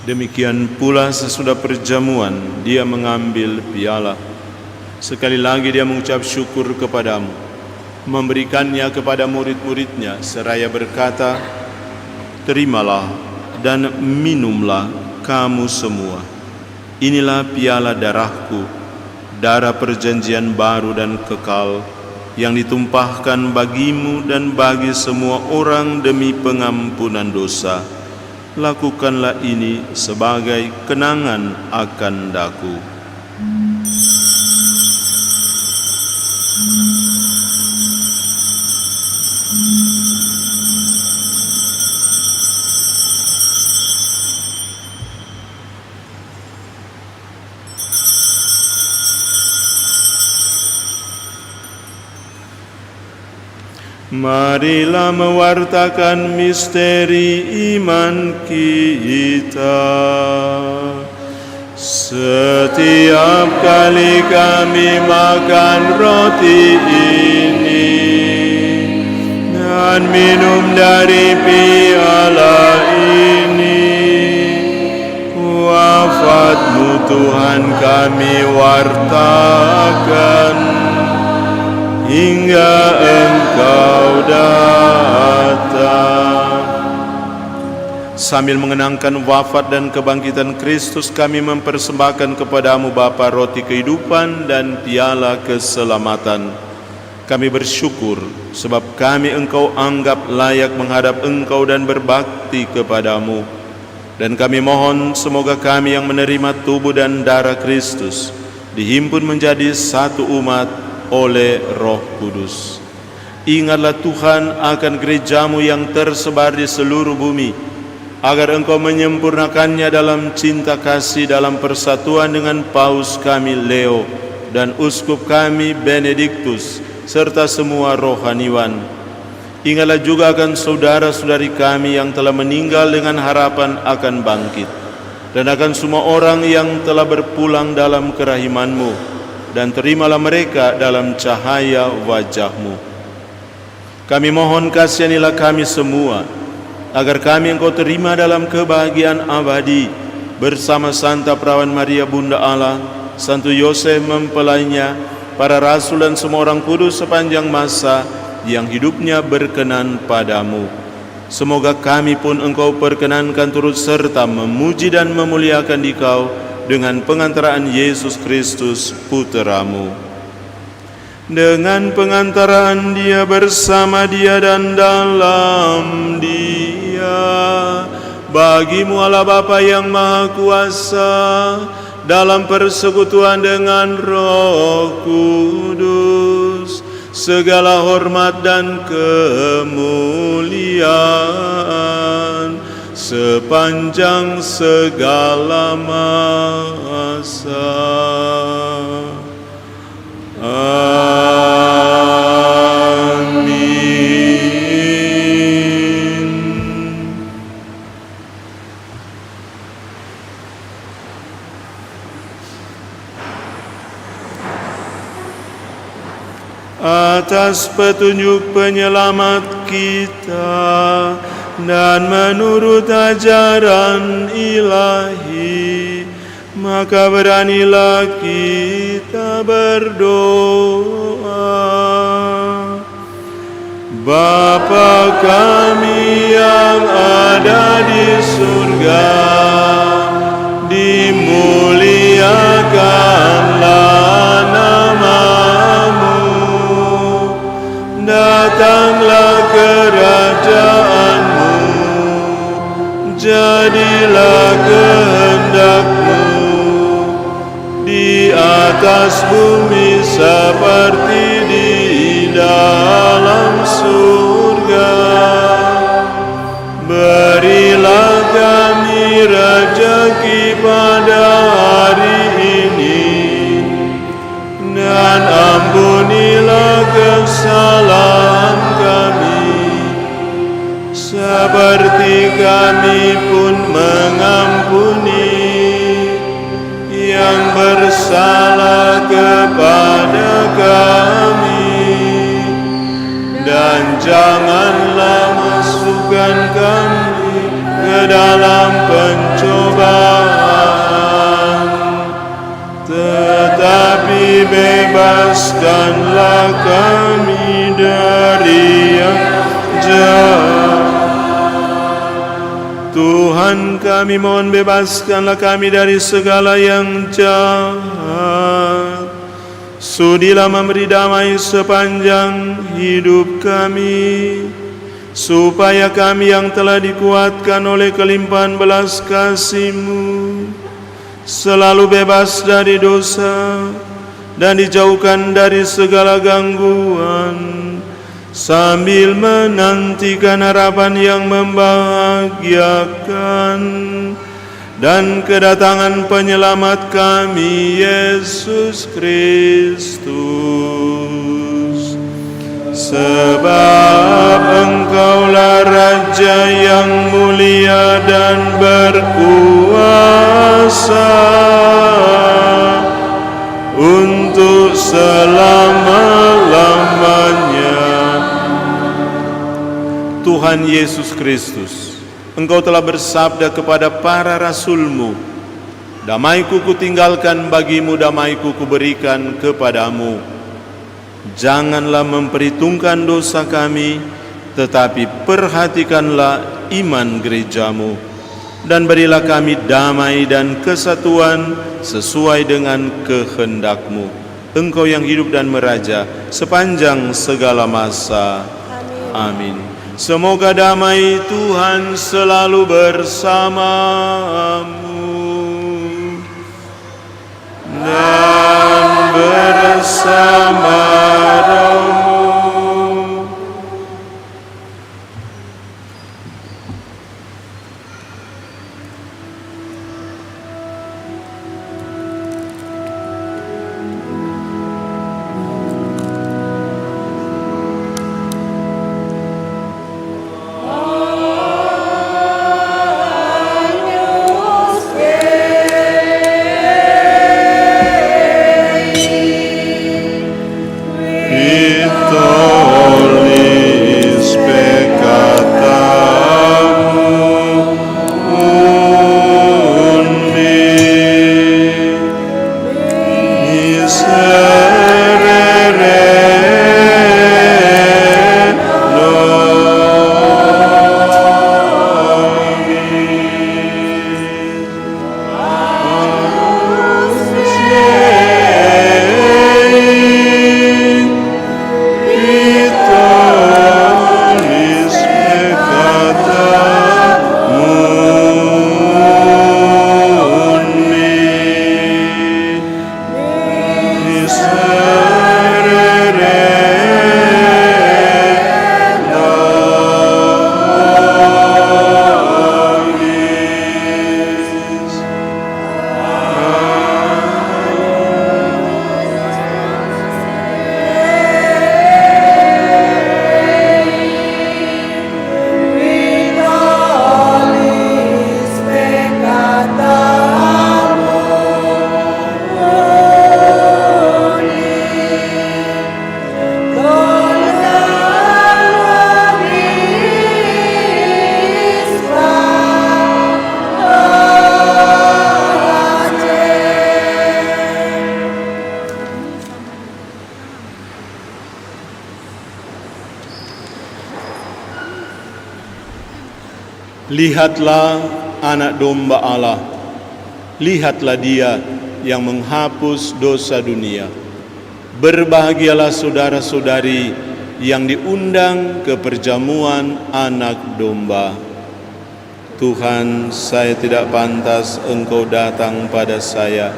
Demikian pula sesudah perjamuan, Dia mengambil piala. Sekali lagi Dia mengucap syukur kepadamu, memberikannya kepada murid-muridnya seraya berkata, "Terimalah dan minumlah kamu semua. Inilah piala darahku, darah perjanjian baru dan kekal, yang ditumpahkan bagimu dan bagi semua orang demi pengampunan dosa. Lakukanlah ini sebagai kenangan akan daku." Marilah mewartakan misteri iman kita. Setiap kali kami makan roti ini dan minum dari piala ini, wafat-Mu Tuhan kami wartakan hingga Engkau datang. Sambil mengenangkan wafat dan kebangkitan Kristus, kami mempersembahkan kepadamu Bapa roti kehidupan dan piala keselamatan. Kami bersyukur sebab kami Engkau anggap layak menghadap Engkau dan berbakti kepadamu. Dan kami mohon semoga kami yang menerima tubuh dan darah Kristus dihimpun menjadi satu umat oleh Roh Kudus. Ingatlah Tuhan akan gereja-Mu yang tersebar di seluruh bumi, agar Engkau menyempurnakannya dalam cinta kasih dalam persatuan dengan Paus kami Leo dan Uskup kami Benediktus serta semua rohaniwan. Ingatlah juga akan saudara-saudari kami yang telah meninggal dengan harapan akan bangkit, dan akan semua orang yang telah berpulang dalam kerahiman-Mu, dan terimalah mereka dalam cahaya wajah-Mu. Kami mohon kasihanilah kami semua, agar kami Engkau terima dalam kebahagiaan abadi bersama Santa Perawan Maria Bunda Allah, Santo Yosef mempelainya, para rasul dan semua orang kudus sepanjang masa yang hidupnya berkenan padamu. Semoga kami pun Engkau perkenankan turut serta memuji dan memuliakan Dikau dengan pengantaraan Yesus Kristus Putra-Mu. Dengan pengantaraan Dia, bersama Dia dan dalam Dia, bagi-Mu Allah Bapa yang Maha Kuasa, dalam persekutuan dengan Roh Kudus, segala hormat dan kemuliaan sepanjang segala masa. Amin. Atas petunjuk penyelamat kita dan menurut ajaran ilahi, maka beranilah kita berdoa. Bapa kami yang ada di surga, dimuliakanlah nama-Mu, datanglah kerajaan-Mu, jadilah kehendak-Mu di atas bumi seperti di dalam surga. Berilah kami rezeki pada hari ini, dan ampunilah kesalahan kami, seperti kami pun mengampuni yang bersalah kepada kami. Dan janganlah masukkan kami ke dalam pencobaan, tetapi bebaskanlah kami dari yang jahat. Tuhan kami, mohon bebaskanlah kami dari segala yang jahat. Sudilah memberi damai sepanjang hidup kami, supaya kami yang telah dikuatkan oleh kelimpahan belas kasih-Mu selalu bebas dari dosa dan dijauhkan dari segala gangguan, sambil menantikan harapan yang membahagiakan dan kedatangan penyelamat kami, Yesus Kristus. Sebab Engkaulah Raja yang mulia dan berkuasa untuk selama-lamanya. Tuhan Yesus Kristus, Engkau telah bersabda kepada para rasul-Mu, damai-Ku kutinggalkan bagimu, damai-Ku kuberikan kepadamu. Janganlah memperhitungkan dosa kami, tetapi perhatikanlah iman gereja-Mu, dan berilah kami damai dan kesatuan sesuai dengan kehendak-Mu. Engkau yang hidup dan meraja sepanjang segala masa. Amin. Semoga damai Tuhan selalu bersamamu dan bersama rohmu. Lihatlah anak domba Allah, lihatlah Dia yang menghapus dosa dunia. Berbahagialah saudara-saudari yang diundang ke perjamuan anak domba. Tuhan, saya tidak pantas Engkau datang pada saya,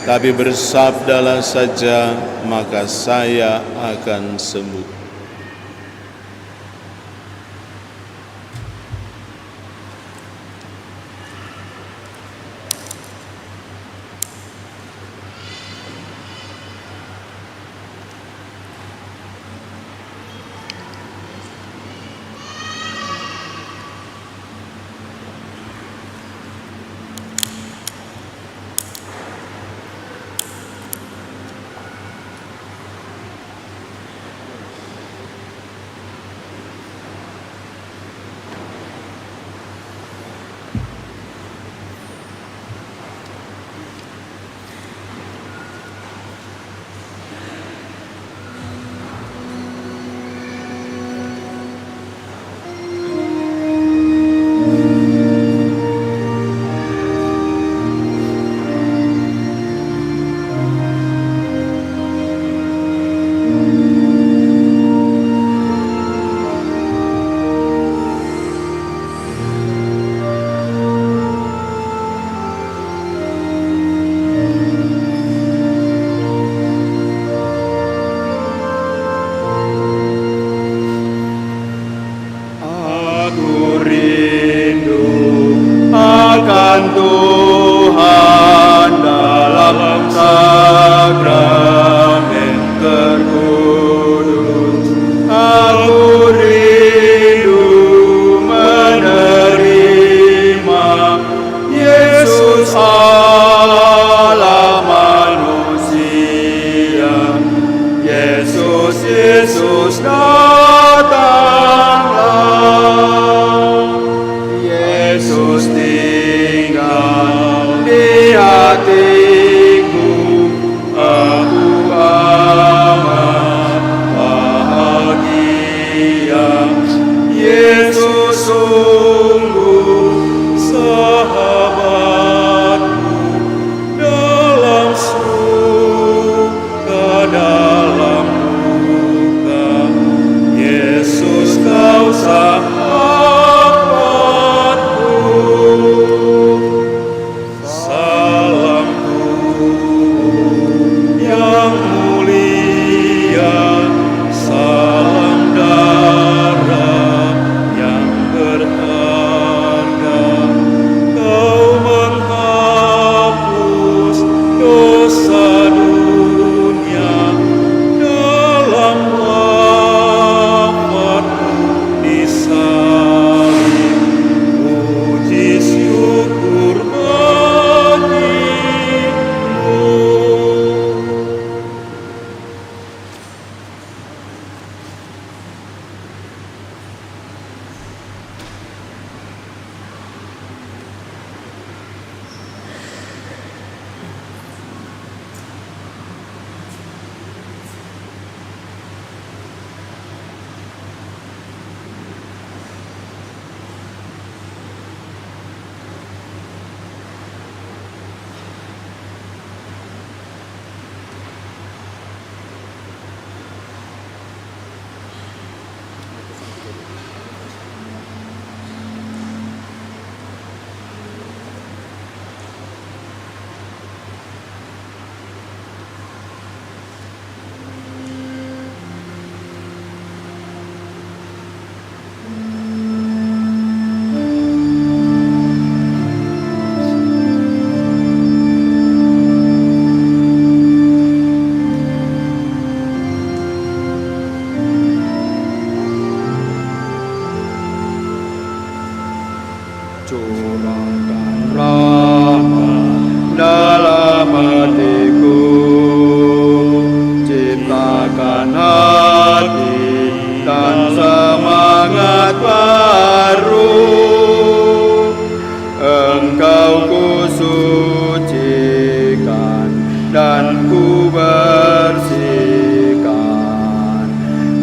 tapi bersabdalah saja, maka saya akan sembuh.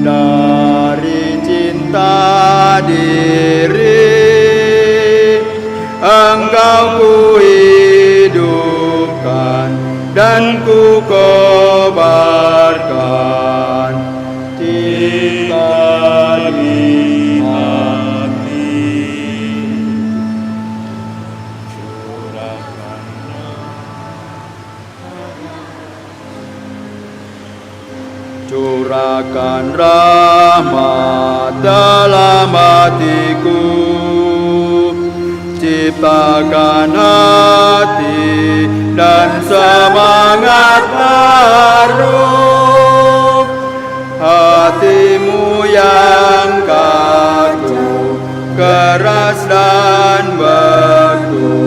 dari cinta diri dan ku kobarkan cinta di hati. Curahkan rahmat dalam hatiku, ciptakan hati dan semangat baru. Hatimu yang kaku, keras dan beku,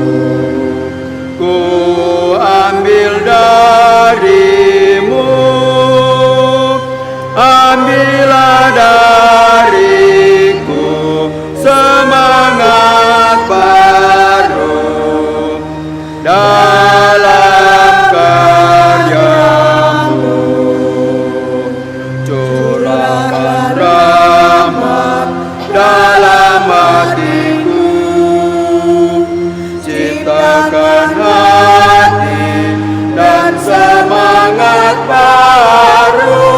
ku ambil darimu. Ambillah dariku semangat baru dalam karyamu. Curahkan rahmat dalam hatiku, ciptakan hati dan semangat baru.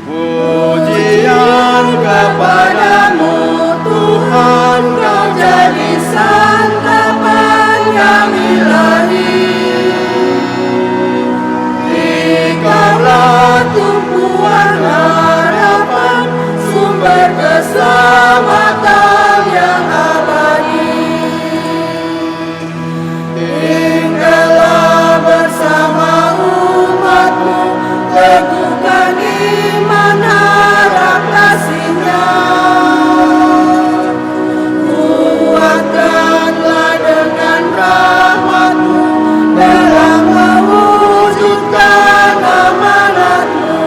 Pujian kepadamu Tuhan, Kau jadi santapan yang ilahi. Dikaulah tumpuan harapan, sumber keselamatan yang abadi. Tinggallah bersama umatmu, teguhkan iman harap kasih-Nya. Kuatkanlah dengan rahmat-Mu dalam mewujudkan amanat-Mu.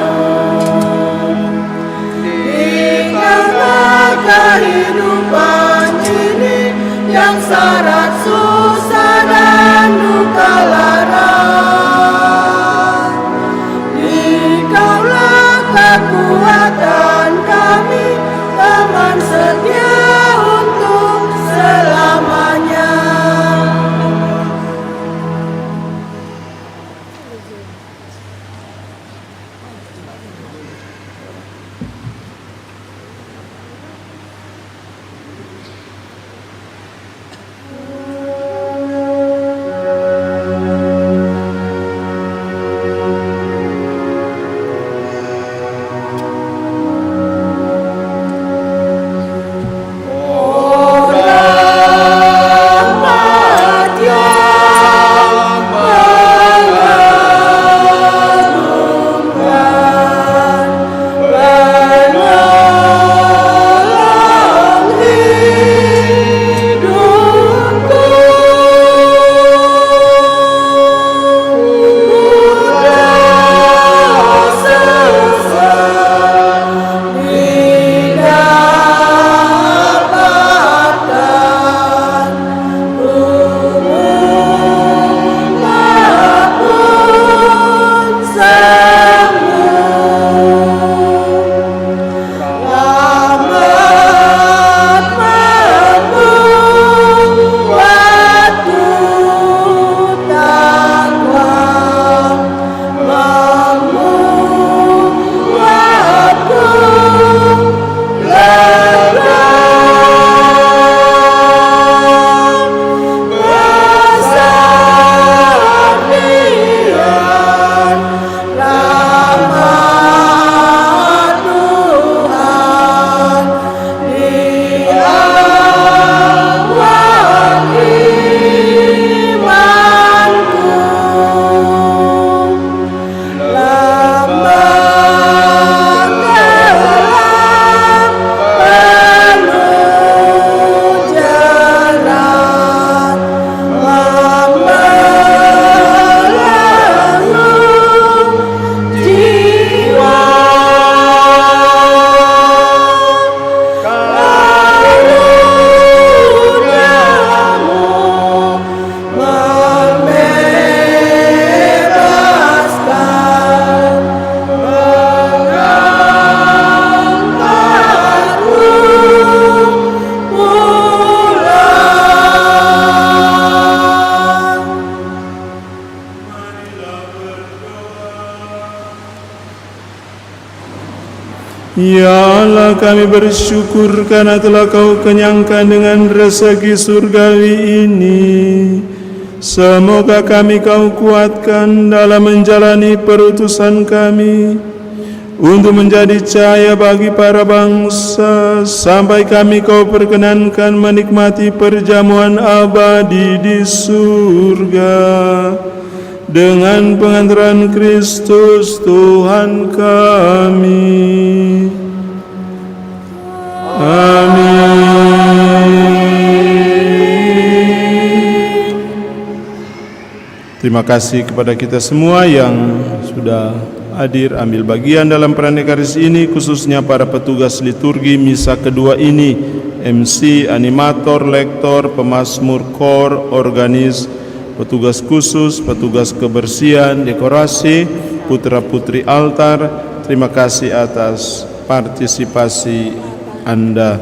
Di tengah kehidupan ini yang syarat susah dan duka lara, Dikaulah kekuatan kami, teman setia untuk selamanya. Ya Allah, kami bersyukur karena telah Kau kenyangkan dengan rezeki surgawi ini. Semoga kami Kau kuatkan dalam menjalani perutusan kami, untuk menjadi cahaya bagi para bangsa, sampai kami Kau perkenankan menikmati perjamuan abadi di surga. Dengan pengantaran Kristus Tuhan kami. Amin. Terima kasih kepada kita semua yang sudah hadir ambil bagian dalam perayaan Ekaristi ini, khususnya para petugas liturgi misa kedua ini, MC, animator, lektor, pemazmur, kor, organis, petugas khusus, petugas kebersihan, dekorasi, putra-putri altar. Terima kasih atas partisipasi Anda.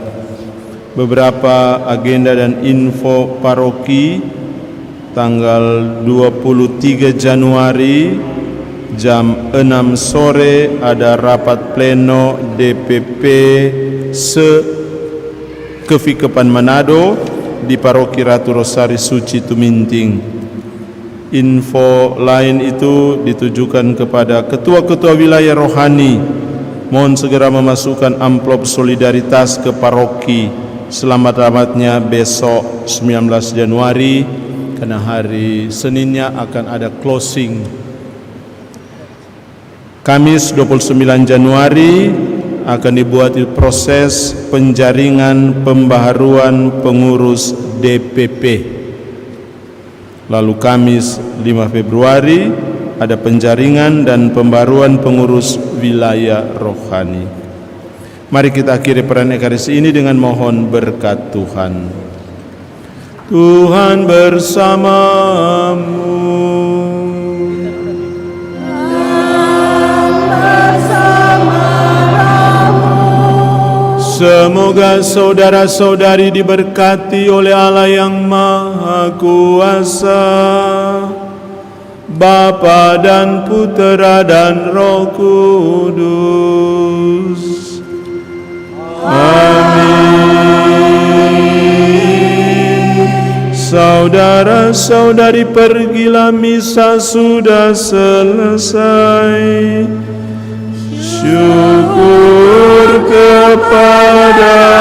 Beberapa agenda dan info paroki. Tanggal 23 Januari jam 6 sore ada rapat pleno DPP Kevikepan Manado di Paroki Ratu Rosari Suci Tuminting. Info lain itu ditujukan kepada ketua-ketua wilayah rohani. Mohon segera memasukkan amplop solidaritas ke paroki. Selamat-selamatnya besok 19 Januari, karena hari Seninnya akan ada closing. Kamis 29 Januari akan dibuat proses penjaringan pembaharuan pengurus DPP. Lalu Kamis 5 Februari ada penjaringan dan pembaruan pengurus wilayah rohani. Mari kita akhiri perayaan Ekaristi ini dengan mohon berkat Tuhan. Tuhan bersamamu. Semoga saudara-saudari diberkati oleh Allah yang Maha Kuasa, Bapa dan Putera dan Roh Kudus. Amin. Saudara-saudari, pergilah, misa sudah selesai. Syukur kepada